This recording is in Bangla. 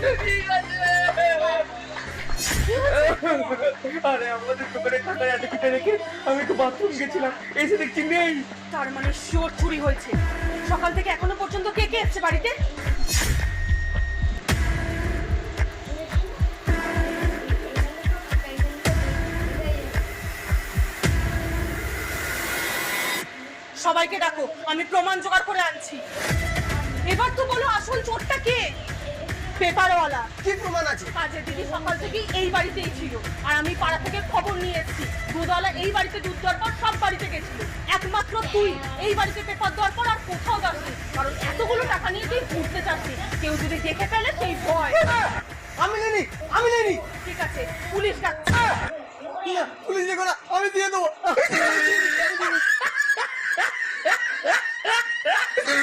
ঠিক আছে। আরে আমাদের দোকানে টাকা এত কেটে রেখে আমি একটু বাথরুম গেছিলাম, এসে দেখছি নেই। তার মানে শিওর চুরি হয়েছে। সকাল থেকে এখনো পর্যন্ত কে কে এসছে বাড়িতে? সবাইকে ডাকো, আমি প্রমাণ জোগাড় করে আনছি। এবার তো বলো আসল চোরটা কে? পেপারওয়ালা। কি প্রমাণ আছে? কাজের দিদি সকাল থেকেই এই বাড়িতেই ছিল, আর আমি পাড়া থেকে খবর নিয়ে এসেছি দুধওয়ালা এই বাড়িতে দুধ দেওয়ার পর সব বাড়িতে গেছিল, একমাত্র তুই এই বাড়িতে পেপার দেওয়ার পর আর কোথাও যাসনি, কারণ এতগুলো টাকা নিয়ে তুই ঘুরতে চাসনি, কেউ যদি দেখে ফেলে সেই ভয়। আমি নেই, আমি নেই। ঠিক আছে, পুলিশ ডাকছে। পুলিশ দেখো না, আমি দিয়ে দেবো।